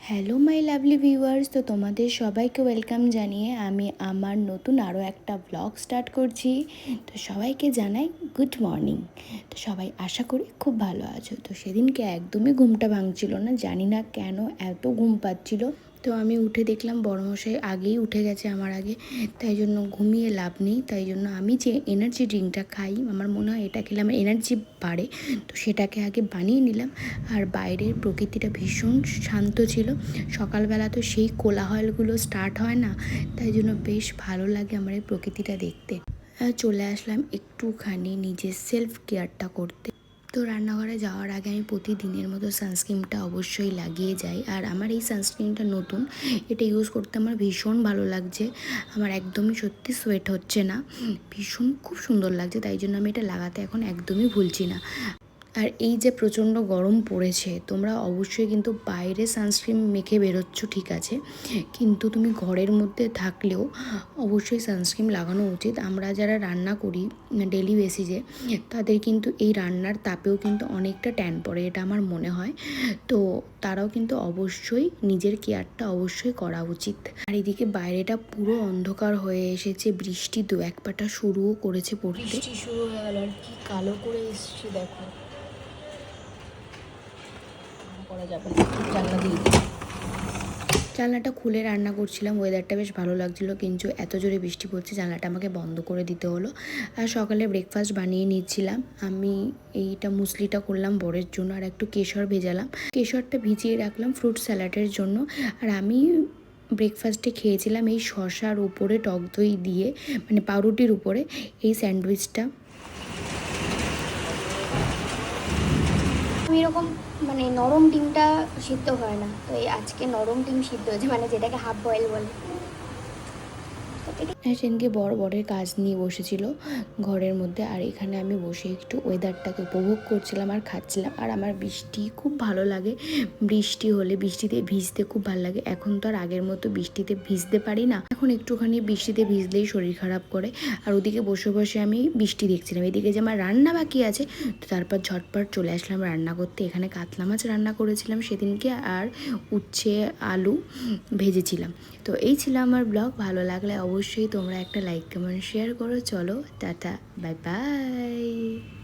Hello my lovely viewers, তো তোমাদের সবাইকে ওয়েলকাম জানিয়ে আমি আমার নতুন আরও একটা ব্লগ স্টার্ট করছি। তো সবাইকে জানাই গুড মর্নিং। তো সবাই আশা করি খুব ভালো আছো। তো সেদিনকে একদমই ঘুমটা ভাঙছিল না, জানি না কেন এত ঘুম পাচ্ছিল। তো আমি উঠে দেখলাম বড়মশাই আগেই উঠে গেছে আমার আগে, তাই জন্য ঘুমিয়ে লাভ নেই। তাই জন্য আমি যে এনার্জি ড্রিঙ্কটা খাই, আমার মনে হয় এটা খেলে আমার এনার্জি বাড়ে, তো সেটাকে আগে বানিয়ে নিলাম। আর বাইরের প্রকৃতিটা ভীষণ শান্ত ছিল। সকালবেলা তো সেই কোলাহলগুলো স্টার্ট হয় না, তাই জন্য বেশ ভালো লাগে আমার এই প্রকৃতিটা দেখতে। চলে আসলাম একটুখানি নিজের সেলফ কেয়ারটা করতে। তো রান্নাঘরে যাওয়ার আগে আমি প্রতিদিনের মতো সানস্ক্রিনটা অবশ্যই লাগিয়ে যাই। আর আমার এই সানস্ক্রিনটা নতুন, এটা ইউজ করতে আমার ভীষণ ভালো লাগছে। আমার একদমই সত্যি সোয়েট হচ্ছে না, ভীষণ খুব সুন্দর লাগছে, তাই জন্য আমি এটা লাগাতে এখন একদমই ভুলছি না। আর এই যে প্রচণ্ড গরম পড়েছে, তোমরা অবশ্যই কিন্তু বাইরে সানস্ক্রিন মেখে বেরোচ্ছ ঠিক আছে, কিন্তু তুমি ঘরের মধ্যে থাকলেও অবশ্যই সানস্ক্রিন লাগানো উচিত। আমরা যারা রান্না করি ডেলি বেসিসে, তাদের কিন্তু এই রান্নার তাপেও কিন্তু অনেকটা ট্যান পড়ে, এটা আমার মনে হয়। তো তারাও কিন্তু অবশ্যই নিজের কেয়ারটা অবশ্যই করা উচিত। আর এদিকে বাইরেটা পুরো অন্ধকার হয়ে এসেছে, বৃষ্টি দু এক পাটা শুরুও করেছে পড়তে। বৃষ্টি শুরু হয়ে গেল, আর কি কালো করে এসছে দেখো। করা যাবে না, জানলা দিয়ে দিই। জানলাটা খুলে রান্না করছিলাম, ওয়েদারটা বেশ ভালো লাগছিল, কিন্তু এত জোরে বৃষ্টি পড়ছে জানলাটা আমাকে বন্ধ করে দিতে হলো। আর সকালে ব্রেকফাস্ট বানিয়ে নিচ্ছিলাম আমি। এইটা মুসলিটা করলাম বরের জন্য, আর একটু কেশর ভেজালাম, কেশরটা ভিজিয়ে রাখলাম ফ্রুট স্যালাডের জন্য। আর আমি ব্রেকফাস্টে খেয়েছিলাম এই শসার উপরে টক দই দিয়ে, মানে পাউরুটির উপরে এই স্যান্ডউইচটা। এরকম মানে নরম ডিমটা সিদ্ধ হয় না, তো এই আজকে নরম ডিম সিদ্ধ হয়েছে, মানে যেটাকে হাফ বয়েল বলে। সেদিনকে বরের কাজ নিয়ে বসেছিল ঘরের মধ্যে, আর এখানে আমি বসে একটু ওয়েদারটাকে উপভোগ করছিলাম আর খাচ্ছিলাম। আর আমার বৃষ্টি খুব ভালো লাগে, বৃষ্টি হলে বৃষ্টিতে ভিজতে খুব ভালো লাগে। এখন তো আর আগের মতো বৃষ্টিতে ভিজতে পারি না, এখন একটুখানি বৃষ্টিতে ভিজলেই শরীর খারাপ করে। আর ওদিকে বসে বসে আমি বৃষ্টি দেখছিলাম, এদিকে যে আমার রান্না বাকি আছে, তো তারপর ঝটপট চলে আসলাম রান্না করতে। এখানে কাতলা মাছ রান্না করেছিলাম সেদিনকে, আর উচ্ছে আলু ভেজেছিলাম। তো এই ছিল আমার ব্লগ। ভালো লাগলে অবশ্যই তোমরা একটা লাইক কমেন্ট শেয়ার করো। চলো টাটা, বাই বাই।